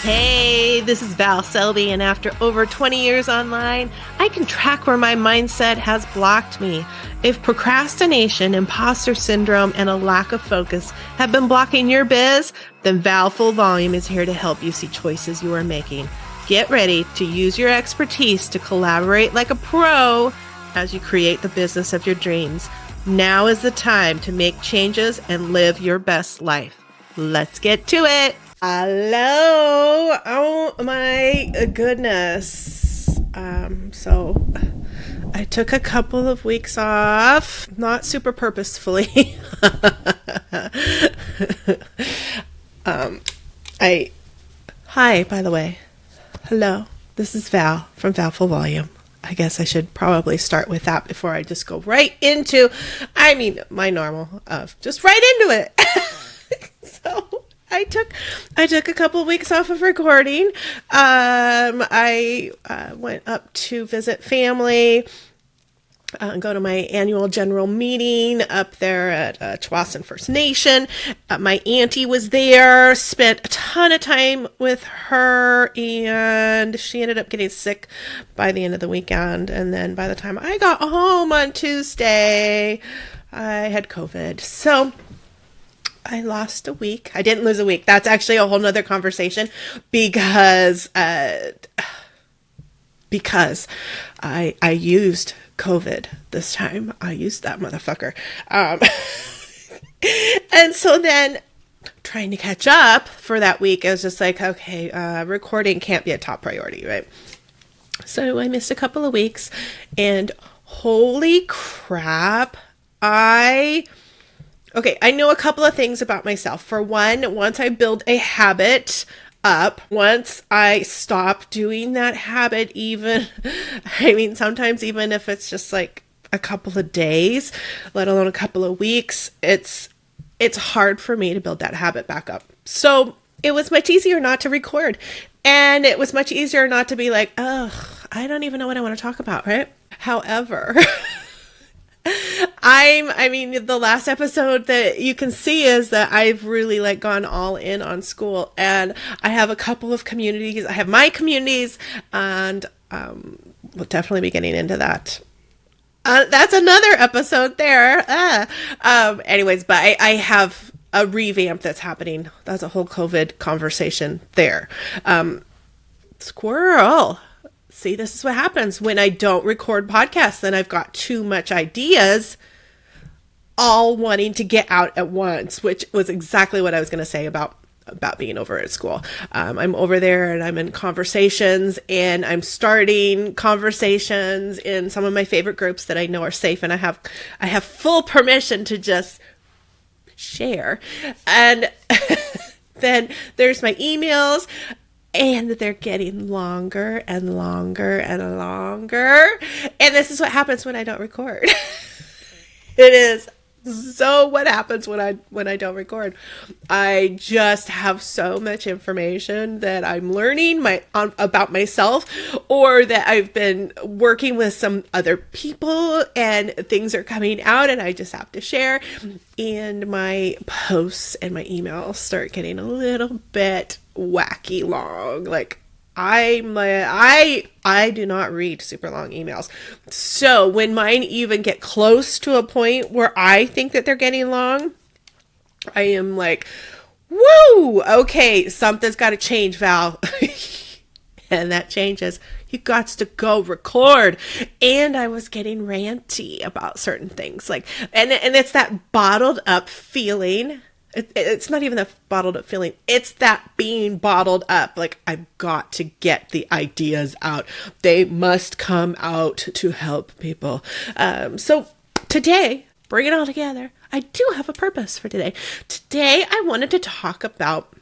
Hey, this is Val Selby, and after over 20 years online, I can track where my mindset has blocked me. If procrastination, imposter syndrome, and a lack of focus have been blocking your biz, then Val Full Volume is here to help you see choices you are making. Get ready to use your expertise to collaborate like a pro as you create the business of your dreams. Now is the time to make changes and live your best life. Let's get to it. Hello. Oh my goodness. So I took a couple of weeks off, not super purposefully. Hi, by the way. Hello. This is Val from Val Full Volume. I guess I should probably start with that before I just go right into, my normal of just right into it. So I took a couple of weeks off of recording. I went up to visit family, go to my annual general meeting up there at Tsawwassen First Nation. My auntie was there, spent a ton of time with her, and she ended up getting sick by the end of the weekend. And then by the time I got home on Tuesday, I had COVID. So I lost a week. I didn't lose a week. That's actually a whole nother conversation because I used COVID this time. I used that motherfucker. And so then trying to catch up for that week, I was just like, okay, recording can't be a top priority, right? So I missed a couple of weeks, and holy crap, Okay, I know a couple of things about myself. For one, once I build a habit up, once I stop doing that habit, sometimes even if it's just like a couple of days, let alone a couple of weeks, it's hard for me to build that habit back up. So it was much easier not to record. And it was much easier not to be like, ugh, I don't even know what I want to talk about, right? However, the last episode that you can see is that I've really gone all in on school, and I have a couple of communities. I have my communities, and we'll definitely be getting into that. That's another episode there. Anyways, but I have a revamp that's happening. That's a whole COVID conversation there. Squirrel. See, this is what happens when I don't record podcasts. Then I've got too much ideas all wanting to get out at once, which was exactly what I was going to say about being over at school. I'm over there and I'm in conversations, and I'm starting conversations in some of my favorite groups that I know are safe, and I have full permission to just share. And then there's my emails, and they're getting longer and longer and longer. And this is what happens when I don't record. It is so what happens when I don't record. I just have so much information that I'm learning about myself, or that I've been working with some other people and things are coming out and I just have to share. And my posts and my emails start getting a little bit wacky long. I do not read super long emails. So when mine even get close to a point where I think that they're getting long, I am like, woo, okay, something's got to change, Val. And that changes. You got to go record. And I was getting ranty about certain things. And it's that bottled up feeling. It's not even a bottled up feeling. It's that being bottled up. I've got to get the ideas out. They must come out to help people. So today, bring it all together. I do have a purpose for today. Today, I wanted to talk about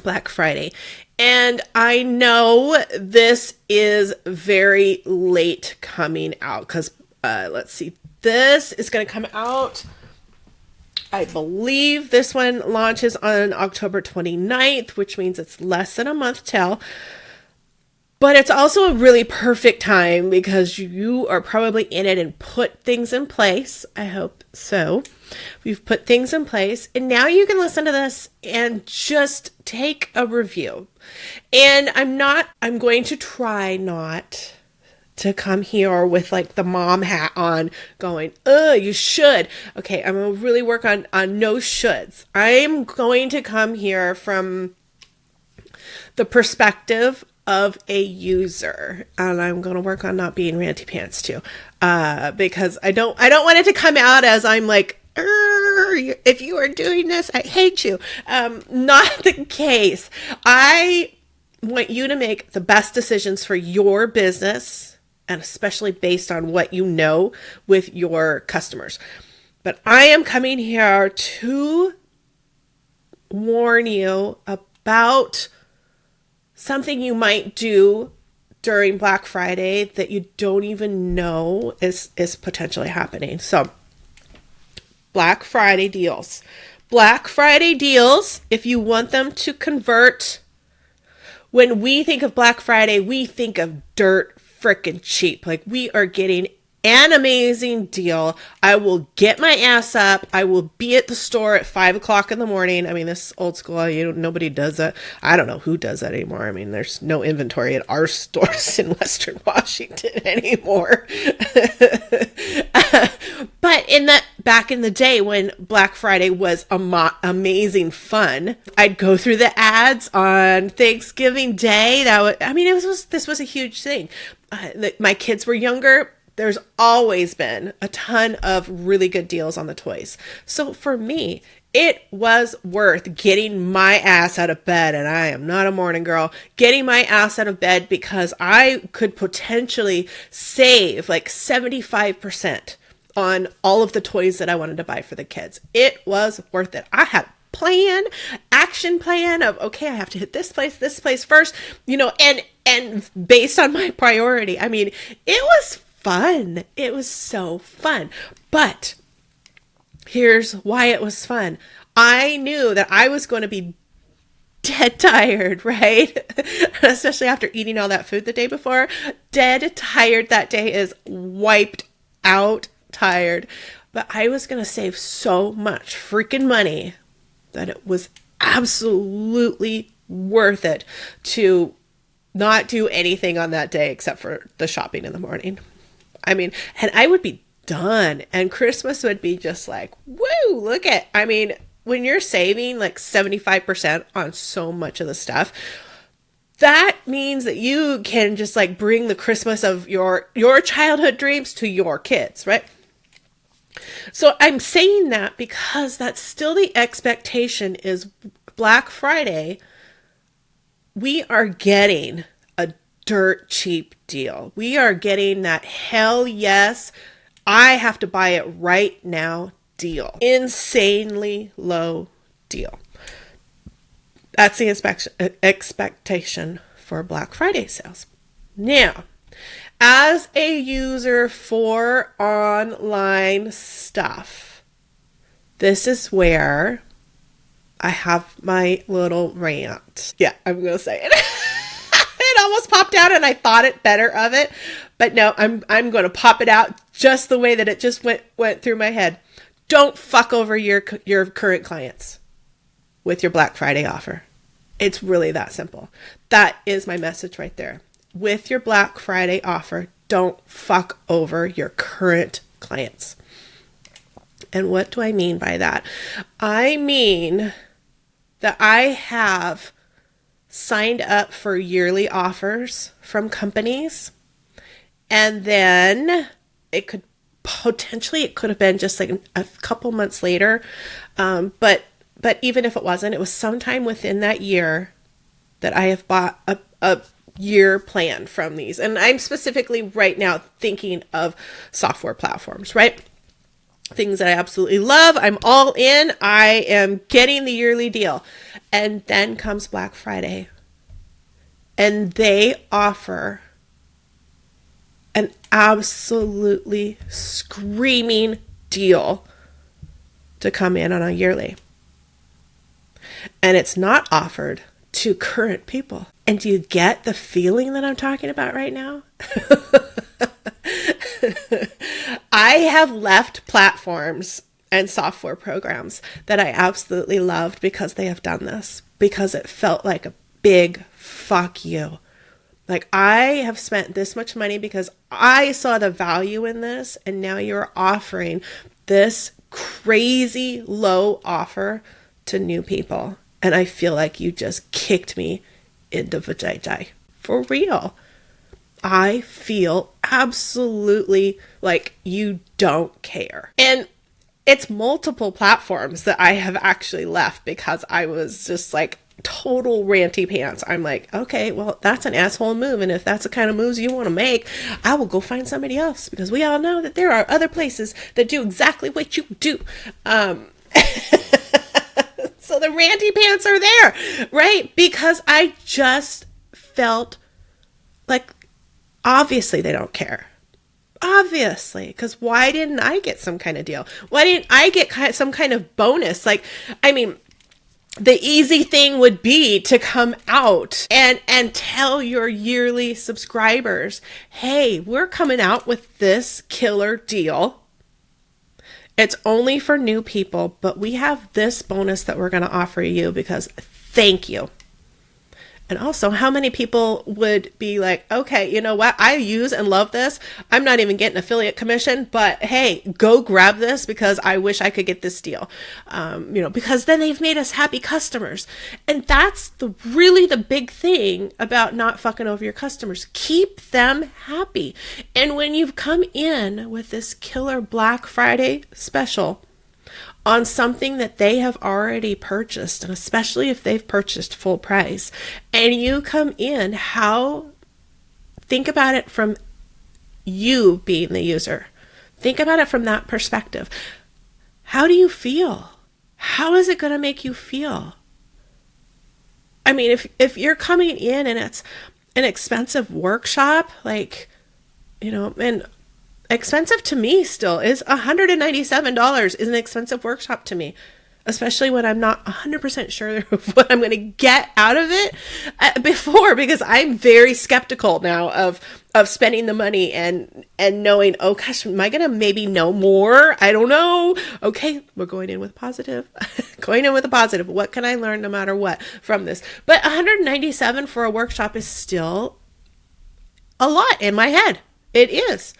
Black Friday. And I know this is very late coming out because, let's see, this is going to come out, I believe this one launches on October 29th, which means it's less than a month till. But it's also a really perfect time because you are probably in it and put things in place. I hope so. We've put things in place, and now you can listen to this and just take a review. And I'm going to try not to come here with like the mom hat on going, you should. Okay, I'm going to really work on no shoulds. I'm going to come here from the perspective of a user, and I'm going to work on not being ranty pants too, because I don't want it to come out as I'm like, if you are doing this, I hate you. Not the case. I want you to make the best decisions for your business, and especially based on what you know with your customers. But I am coming here to warn you about something you might do during Black Friday that you don't even know is potentially happening. So, Black Friday deals. Black Friday deals, if you want them to convert, when we think of Black Friday, we think of dirt freaking cheap. Like, we are getting an amazing deal. I will get my ass up. I will be at the store at 5 o'clock in the morning. I mean, this is old school. Nobody does that. I don't know who does that anymore. I mean, there's no inventory at our stores in Western Washington anymore. But back in the day when Black Friday was amazing fun, I'd go through the ads on Thanksgiving Day. This was a huge thing. My kids were younger. There's always been a ton of really good deals on the toys. So for me, it was worth getting my ass out of bed, and I am not a morning girl, getting my ass out of bed because I could potentially save like 75% on all of the toys that I wanted to buy for the kids. It was worth it. I had action plan of, okay, I have to hit this place first, and based on my priority. I mean, it was fun. It was so fun. But here's why it was fun. I knew that I was going to be dead tired, right? Especially after eating all that food the day before. Dead tired that day is wiped out tired. But I was going to save so much freaking money that it was absolutely worth it to not do anything on that day except for the shopping in the morning. I mean, and I would be done, and Christmas would be just like, woo, when you're saving like 75% on so much of the stuff, that means that you can just like bring the Christmas of your childhood dreams to your kids, right? So I'm saying that because that's still the expectation is Black Friday, we are getting a dirt cheap deal. We are getting that hell yes, I have to buy it right now deal. Insanely low deal. That's the expectation for Black Friday sales. Now, as a user for online stuff, this is where I have my little rant. Yeah, I'm going to say it. It almost popped out and I thought it better of it. But no, I'm going to pop it out just the way that it just went through my head. Don't fuck over your current clients with your Black Friday offer. It's really that simple. That is my message right there. With your Black Friday offer, don't fuck over your current clients. And what do I mean by that? I mean that I have signed up for yearly offers from companies, and then it could have been just like a couple months later, but even if it wasn't, it was sometime within that year that I have bought a year plan from these. And I'm specifically right now thinking of software platforms, right? Things that I absolutely love. I'm all in. I am getting the yearly deal. And then comes Black Friday. And they offer an absolutely screaming deal to come in on a yearly. And it's not offered to current people. And do you get the feeling that I'm talking about right now? I have left platforms and software programs that I absolutely loved because they have done this, because it felt like a big fuck you. Like, I have spent this much money because I saw the value in this, and now you're offering this crazy low offer to new people. And I feel like you just kicked me in the vajayjay. For real. I feel absolutely like you don't care. And it's multiple platforms that I have actually left because I was just like total ranty pants. I'm like, okay, well, that's an asshole move. And if that's the kind of moves you want to make, I will go find somebody else, because we all know that there are other places that do exactly what you do. So the ranty pants are there, right? Because I just felt like, obviously they don't care. Obviously, because why didn't I get some kind of deal? Why didn't I get some kind of bonus? Like, I mean, the easy thing would be to come out and tell your yearly subscribers, hey, we're coming out with this killer deal. It's only for new people, but we have this bonus that we're going to offer you because thank you. And also, how many people would be like, okay, you know what? I use and love this. I'm not even getting affiliate commission, but hey, go grab this because I wish I could get this deal. Because then they've made us happy customers. And that's really the big thing about not fucking over your customers. Keep them happy. And when you've come in with this killer Black Friday special on something that they have already purchased, and especially if they've purchased full price, and you come in, think about it from you being the user. Think about it from that perspective. How do you feel? How is it going to make you feel? I mean, if you're coming in and it's an expensive workshop, and expensive to me still is $197 is an expensive workshop to me, especially when I'm not 100% sure of what I'm going to get out of it before, because I'm very skeptical now of spending the money and knowing, oh gosh, am I going to maybe know more? I don't know. Okay, we're going in with positive. What can I learn no matter what from this? But $197 for a workshop is still a lot in my head. It is.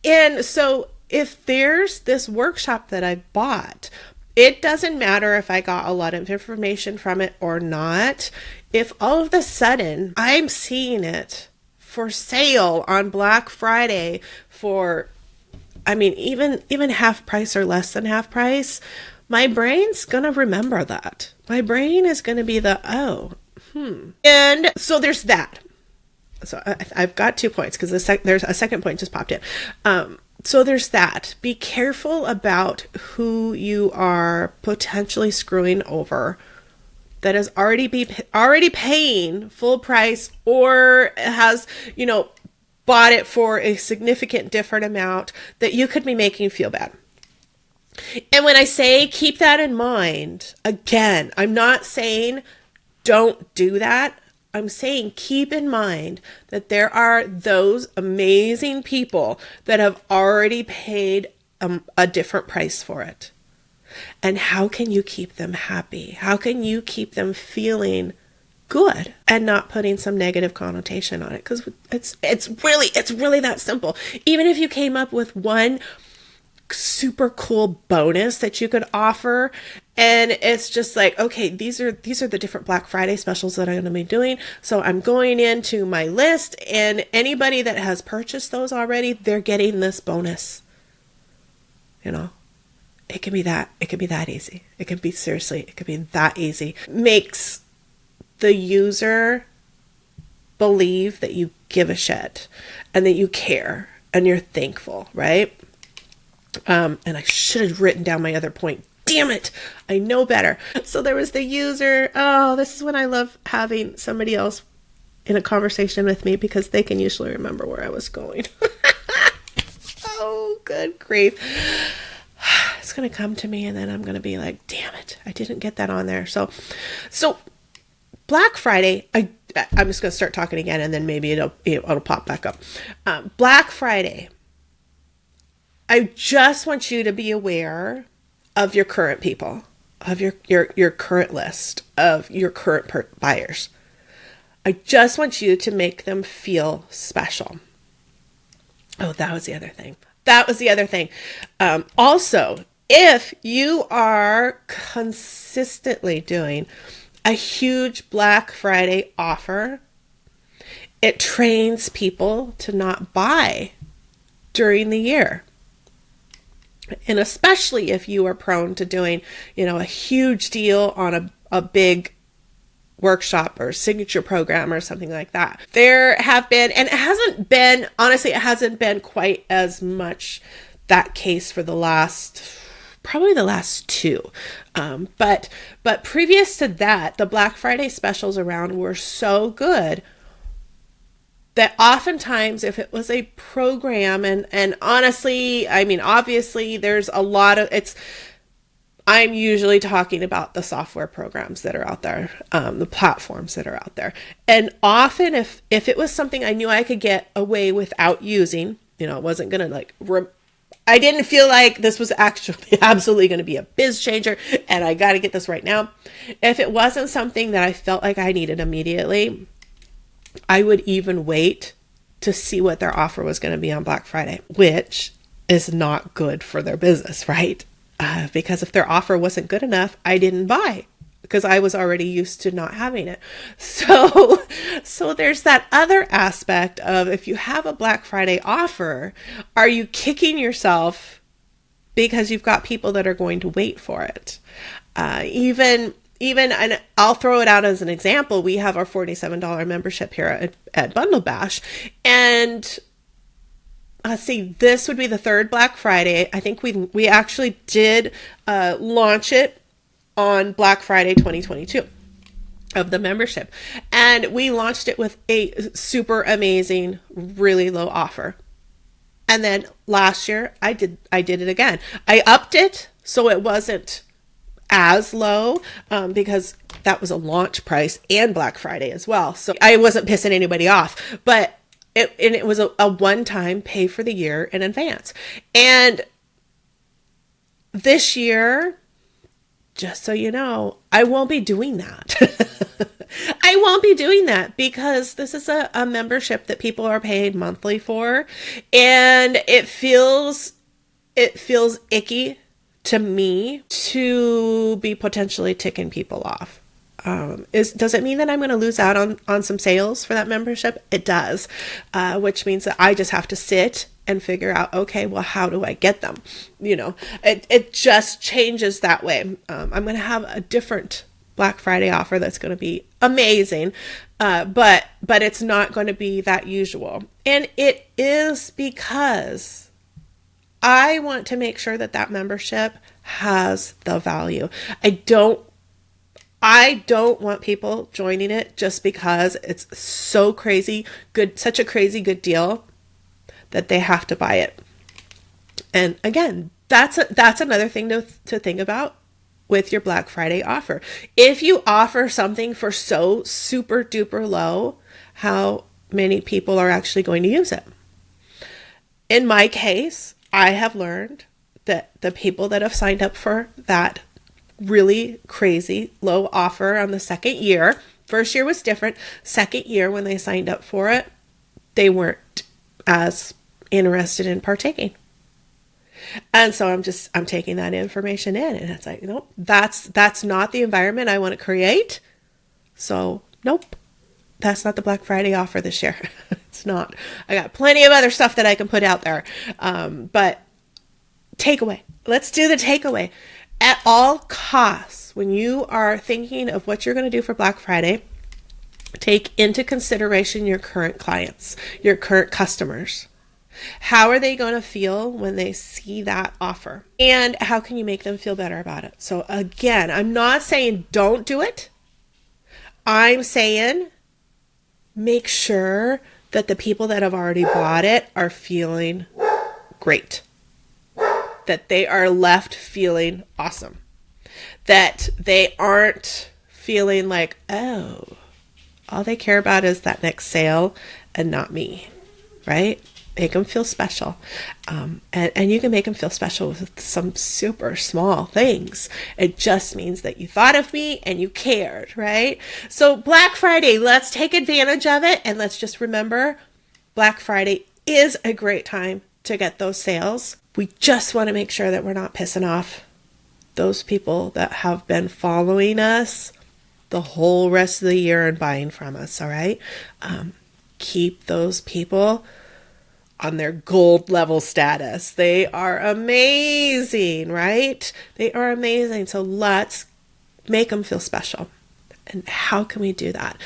And so if there's this workshop that I bought, it doesn't matter if I got a lot of information from it or not. If all of a sudden I'm seeing it for sale on Black Friday for, even half price or less than half price, my brain's going to remember that. My brain is going to be And so there's that. So I've got 2 points because there's a second point just popped in. So there's that. Be careful about who you are potentially screwing over that is already paying full price, or has, bought it for a significant different amount that you could be making feel bad. And when I say keep that in mind, again, I'm not saying don't do that. I'm saying keep in mind that there are those amazing people that have already paid a different price for it. And how can you keep them happy? How can you keep them feeling good and not putting some negative connotation on it? Because it's really that simple. Even if you came up with one super cool bonus that you could offer, and it's just like, okay, these are the different Black Friday specials that I'm going to be doing. So I'm going into my list, and anybody that has purchased those already, they're getting this bonus. It can be that easy. It can be that easy. Makes the user believe that you give a shit and that you care and you're thankful, right? And I should have written down my other point. Damn it. I know better. So there was the user. Oh, this is when I love having somebody else in a conversation with me, because they can usually remember where I was going. Oh, good grief. It's going to come to me, and then I'm going to be like, damn it, I didn't get that on there. So Black Friday, I'm just going to start talking again, and then maybe it'll pop back up. Black Friday, I just want you to be aware of your current people, of your current list, of your current buyers. I just want you to make them feel special. Oh, that was the other thing. Also, if you are consistently doing a huge Black Friday offer, it trains people to not buy during the year. And especially if you are prone to doing, a huge deal on a big workshop or signature program or something like that. There have been, and it hasn't been quite as much that case for probably the last two. But previous to that, the Black Friday specials around were so good that oftentimes if it was a program, and honestly, obviously there's a lot of, I'm usually talking about the software programs that are out there, the platforms that are out there. And often if it was something I knew I could get away without using, it wasn't going to I didn't feel like this was actually absolutely going to be a biz changer and I got to get this right now. If it wasn't something that I felt like I needed immediately, I would even wait to see what their offer was going to be on Black Friday, which is not good for their business, right? Because if their offer wasn't good enough, I didn't buy because I was already used to not having it. So there's that other aspect of, if you have a Black Friday offer, are you kicking yourself because you've got people that are going to wait for it? Even, and I'll throw it out as an example. We have our $47 membership here at Bundle Bash, and let's see, this would be the third Black Friday. I think we actually did launch it on Black Friday 2022 of the membership. And we launched it with a super amazing, really low offer. And then last year I did it again. I upped it so it wasn't as low because that was a launch price and Black Friday as well. So I wasn't pissing anybody off, but it was a one-time pay for the year in advance. And this year, just so you know, I won't be doing that. I won't be doing that because this is a membership that people are paid monthly for. And it feels icky to me to be potentially ticking people off. Does it mean that I'm going to lose out on some sales for that membership? It does, which means that I just have to sit and figure out, okay, well, how do I get them? It just changes that way. I'm going to have a different Black Friday offer that's going to be amazing, but it's not going to be that usual. And it is because I want to make sure that membership has the value. I don't want people joining it just because it's so crazy good, such a crazy good deal that they have to buy it. And again, that's another thing to think about with your Black Friday offer. If you offer something for so super duper low, how many people are actually going to use it? In my case, I have learned that the people that have signed up for that really crazy low offer on the second year, first year was different. Second year, when they signed up for it, they weren't as interested in partaking. And so I'm taking that information in, and it's like, nope, that's not the environment I want to create. So nope, that's not the Black Friday offer this year. It's not. I got plenty of other stuff that I can put out there. But takeaway. Let's do the takeaway. At all costs, when you are thinking of what you're going to do for Black Friday, take into consideration your current clients, your current customers. How are they going to feel when they see that offer? And how can you make them feel better about it? So again, I'm not saying don't do it. I'm saying make sure that the people that have already bought it are feeling great. That they are left feeling awesome. That they aren't feeling like, oh, all they care about is that next sale and not me, right? Make them feel special. And you can make them feel special with some super small things. It just means that you thought of me and you cared, right? So Black Friday, let's take advantage of it. And let's just remember, Black Friday is a great time to get those sales. We just want to make sure that we're not pissing off those people that have been following us the whole rest of the year and buying from us, all right? Keep those people on their gold level status. They are amazing, right? They are amazing. So let's make them feel special. And how can we do that?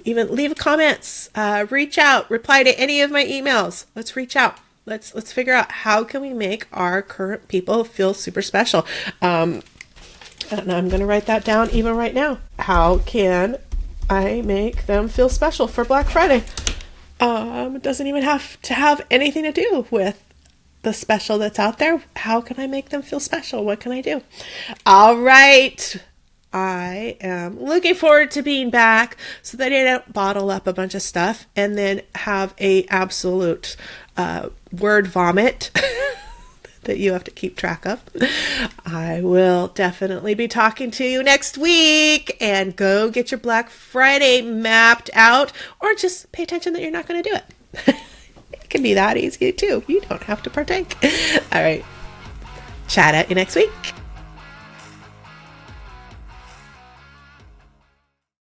Even leave comments, reach out, reply to any of my emails. Let's reach out. Let's figure out how can we make our current people feel super special. And I'm going to write that down even right now. How can I make them feel special for Black Friday? It doesn't even have to have anything to do with the special that's out there. How can I make them feel special? What can I do? All right. I am looking forward to being back so that I don't bottle up a bunch of stuff and then have a absolute word vomit that you have to keep track of. I will definitely be talking to you next week, and go get your Black Friday mapped out, or just pay attention that you're not going to do it. It can be that easy too. You don't have to partake. All right. Chat at you next week.